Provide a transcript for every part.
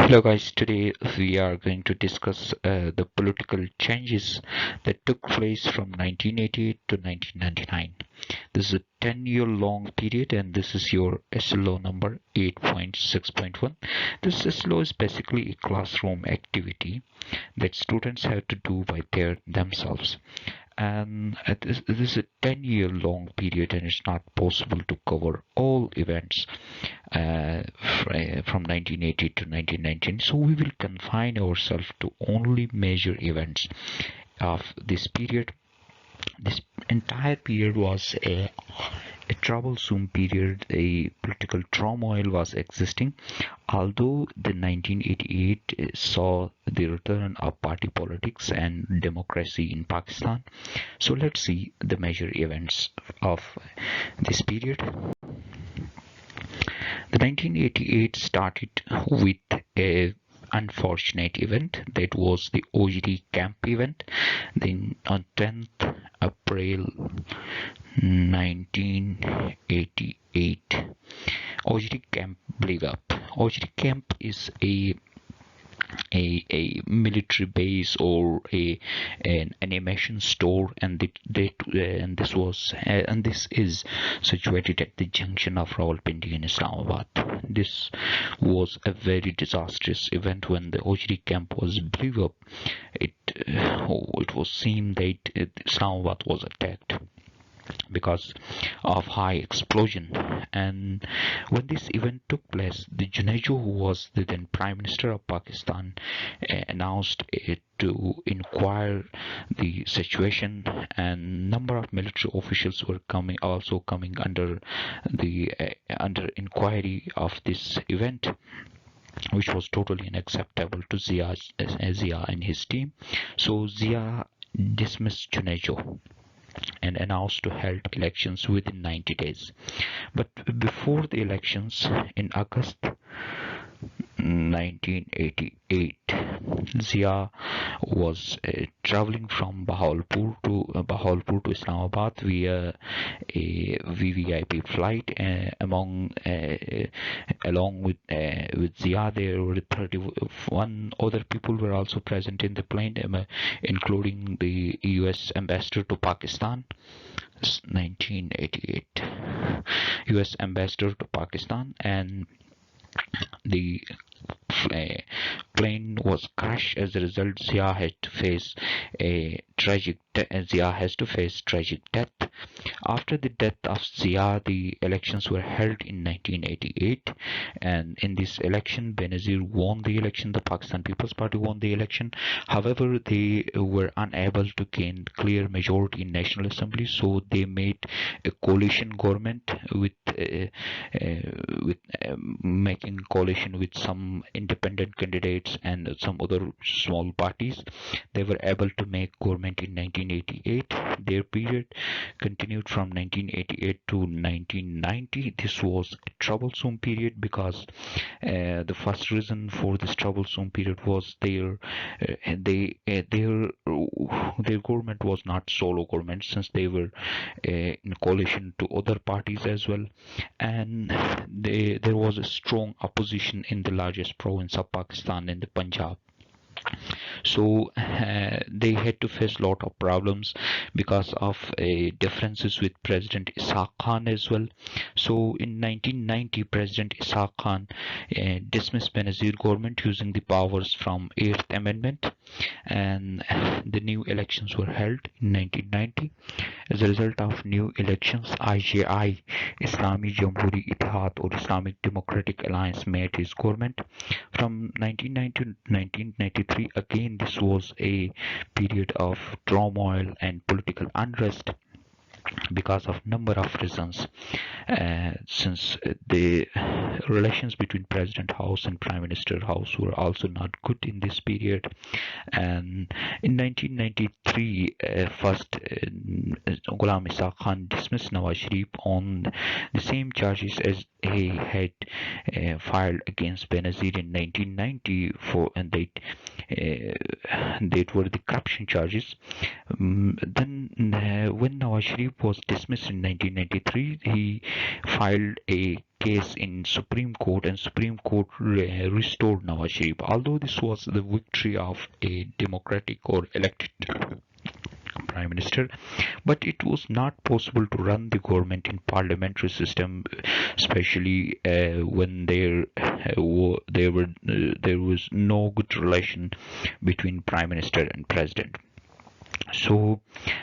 Hello guys, today we are going to discuss the political changes that took place from 1988 to 1999. This is a 10-year long period and this is your SLO number 8.6.1. This SLO is basically a classroom activity that students have to do by themselves. And this is a 10-year long period and it's not possible to cover all events from 1980 to 1919, so we will confine ourselves to only major events of this period. This entire period was a troublesome period. A political turmoil was existing, although the 1988 saw the return of party politics and democracy in Pakistan. So let's see the major events of this period. The 1988 started with a unfortunate event, that was the Ojri camp event. Then on 10th April 1988, Ojri camp blew up. Ojri camp is a military base or an animation store, and this is situated at the junction of Rawalpindi and Islamabad. This was a very disastrous event. When the Ojri camp was blew up, it was seen that Islamabad was attacked because of high explosion. And when this event took place, the Junajo, who was the then Prime Minister of Pakistan, announced it to inquire the situation, and number of military officials were coming under the under inquiry of this event, which was totally unacceptable to Zia and his team. So Zia dismissed Junajo and announced to hold elections within 90 days. But before the elections in August 1988, Zia was traveling from Bahawalpur to Islamabad via a VVIP flight. Along with Zia, there were 31 other people were also present in the plane, including the US ambassador to Pakistan. 1988, US ambassador to Pakistan, and the plane was crashed. As a result, Zia has to face tragic death. After the death of Zia, the elections were held in 1988, and in this election, Benazir won the election. The Pakistan People's Party won the election. However, they were unable to gain clear majority in National Assembly, so they made a coalition government with making coalition with some independent candidates and some other small parties. They were able to make government in 1988. Their period continued from 1988 to 1990. This was a troublesome period because the first reason for this troublesome period was their government was not solo government, since they were in coalition to other parties as well, and there was a strong opposition in the largest province of Pakistan, in the Punjab. So they had to face a lot of problems because of differences with President Ishaq Khan as well. So in 1990, President Ishaq Khan dismissed Benazir government using the powers from 8th Amendment, and the new elections were held in 1990. As a result of new elections, IJI, Islami Jamhuri Ittihad or Islamic Democratic Alliance, made his government. From 1990 to 1993, again this was a period of turmoil and political unrest because of number of reasons, since the relations between President House and Prime Minister House were also not good in this period. And in 1993, first Ghulam Ishaq Khan dismissed Nawaz Sharif on the same charges as he had filed against Benazir in 1990 and that were the corruption charges. Then when Nawaz Sharif Sharif was dismissed in 1993, he filed a case in Supreme Court, and Supreme Court restored Nawaz Sharif. Although this was the victory of a democratic or elected prime minister, but it was not possible to run the government in parliamentary system, especially when there was no good relation between prime minister and president. So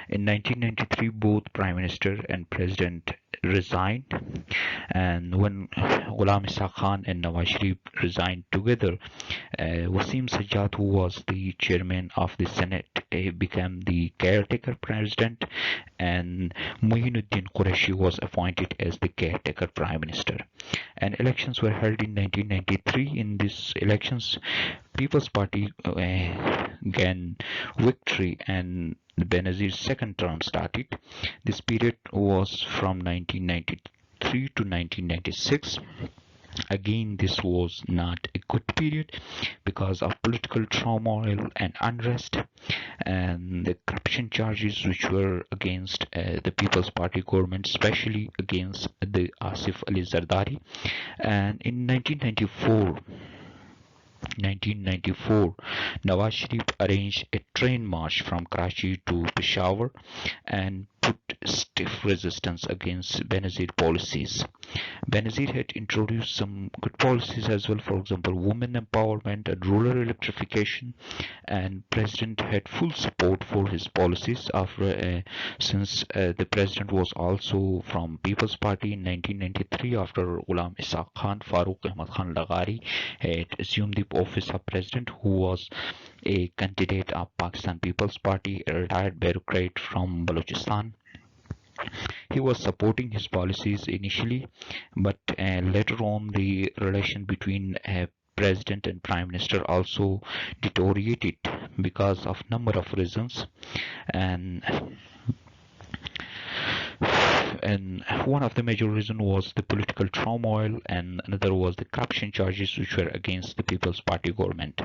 in 1993, both prime minister and president resigned, and when Ghulam Ishaq Khan and Nawaz Sharif resigned together, Wasim Sajjad, who was the chairman of the Senate, became the caretaker president, and Muinuddin Qureshi was appointed as the caretaker prime minister. And elections were held in 1993. In these elections, People's Party gained victory, and Benazir's second term started. This period was from 1993 to 1996. Again, this was not a good period because of political turmoil and unrest, and the corruption charges which were against the People's Party government, especially against the Asif Ali Zardari. And in 1994, Nawaz Sharif arranged a train march from Karachi to Peshawar and put stiff resistance against Benazir policies. Benazir had introduced some good policies as well, for example, women empowerment and rural electrification, and President had full support for his policies since the President was also from People's Party in 1993 after Ghulam Ishaq Khan. Farooq Ahmad Khan Laghari had assumed the office of President, who was a candidate of Pakistan People's Party, a retired bureaucrat from Balochistan. He was supporting his policies initially, but later on the relation between president and prime minister also deteriorated because of number of reasons, and one of the major reasons was the political turmoil, and another was the corruption charges which were against the People's Party government.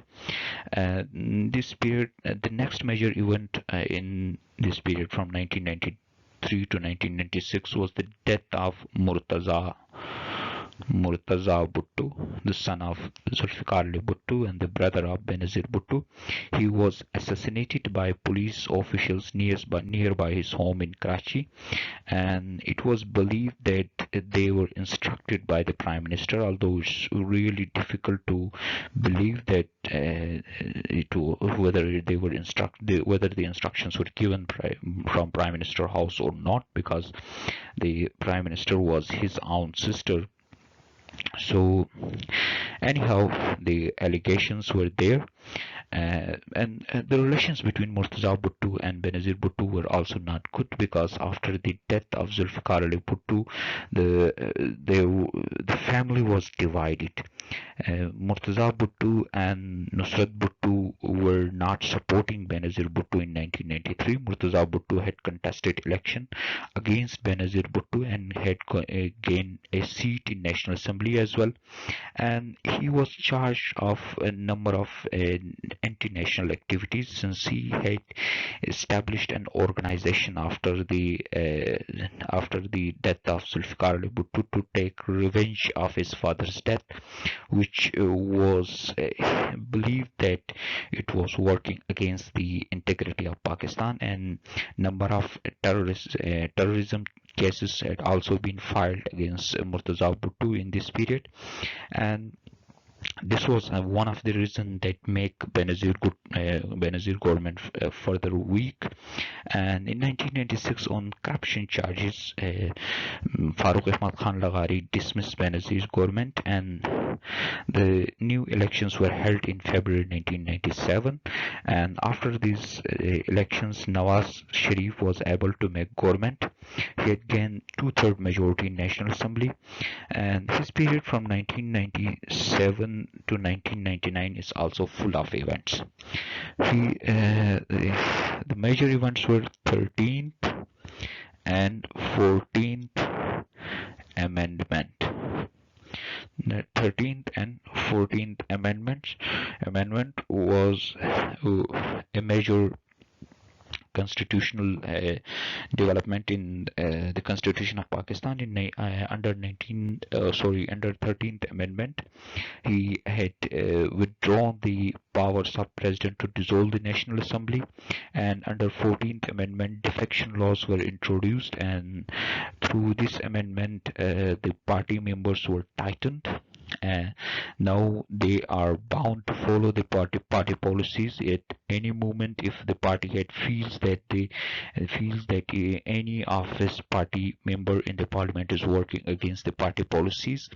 This period, the next major event in this period from 1993 to 1996 was the death of Murtaza Bhutto, the son of Zulfikar Ali Bhutto and the brother of Benazir Bhutto. He was assassinated by police officials nearby his home in Karachi, and it was believed that they were instructed by the Prime Minister, although it's really difficult to believe that whether the instructions were given from Prime Minister House or not, because the Prime Minister was his own sister. So anyhow, the allegations were there, and the relations between Murtaza Bhutto and Benazir Bhutto were also not good, because after the death of Zulfikar Ali Bhutto, the family was divided. Murtaza Bhutto and Nusrat Bhutto were not supporting Benazir Bhutto in 1993. Murtaza Bhutto had contested election against Benazir Bhutto and had gained a seat in National Assembly as well, and he was charged of a number of anti-national activities, since he had established an organization after the death of Zulfikar Ali Bhutto to take revenge of his father's death, which was believed that it was working against the integrity of Pakistan, and number of terrorism cases had also been filed against Murtaza Bhutto in this period, and this was one of the reasons that make Benazir government further weak. And in 1996, on corruption charges, Farooq Ahmad Khan Laghari dismissed Benazir's government, and the new elections were held in February 1997. And after these elections, Nawaz Sharif was able to make government. He had gained 2/3 majority in National Assembly, and his period from 1997 to 1999 is also full of events. The major events were 13th and 14th Amendment. The 13th and 14th amendment was a major constitutional development in the Constitution of Pakistan in under 13th Amendment. He had withdrawn the powers of president to dissolve the National Assembly, and under 14th Amendment defection laws were introduced, and through this amendment the party members were tightened. Now they are bound to follow the party policies at any moment. If the party head feels that any of his party member in the parliament is working against the party policies,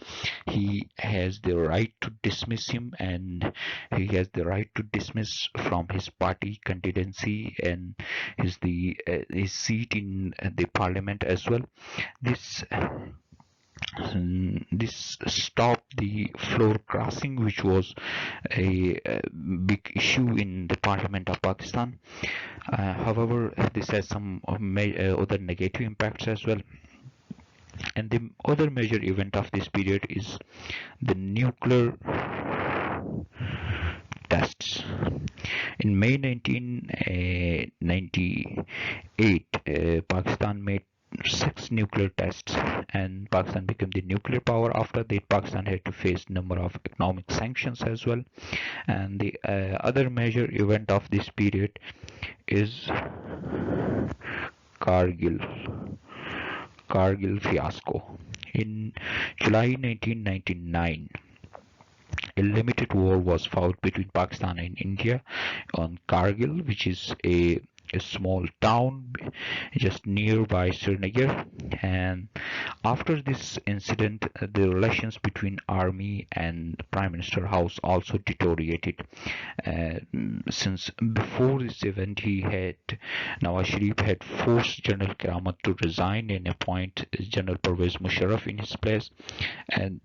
he has the right to dismiss him, and he has the right to dismiss from his party candidacy and his seat in the parliament as well. This stopped the floor crossing, which was a big issue in the Parliament of Pakistan. However, this has some other negative impacts as well. And the other major event of this period is the nuclear tests. In May 1998, Pakistan made 6 nuclear tests, and Pakistan became the nuclear power. After that, Pakistan had to face number of economic sanctions as well. And the other major event of this period is Kargil fiasco. In July 1999, a limited war was fought between Pakistan and India on Kargil, which is a small town just nearby Srinagar. And after this incident, the relations between army and Prime Minister House also deteriorated. Since before this event, Nawaz Sharif had forced General Karamat to resign and appoint General Pervez Musharraf in his place, and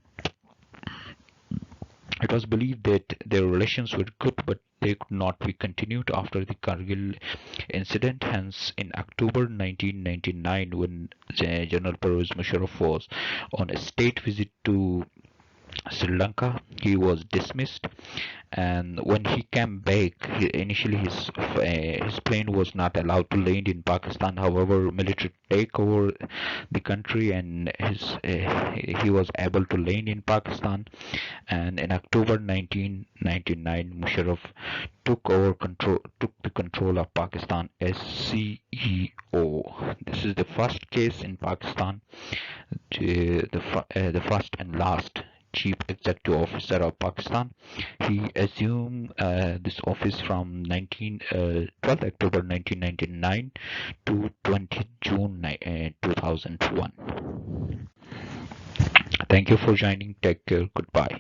it was believed that their relations were good, but they could not be continued after the Kargil incident. Hence, in October 1999, when General Pervez Musharraf was on a state visit to Sri Lanka, he was dismissed, and when he came back, initially his plane was not allowed to land in Pakistan. However, military take over the country, and he was able to land in Pakistan. And in October 1999, Musharraf took the control of Pakistan as CEO. This is the first case in Pakistan, the first and last Chief Executive Officer of Pakistan. He assumed this office from 12 October 1999 to 20 June 2001. Thank you for joining. Take care. Goodbye.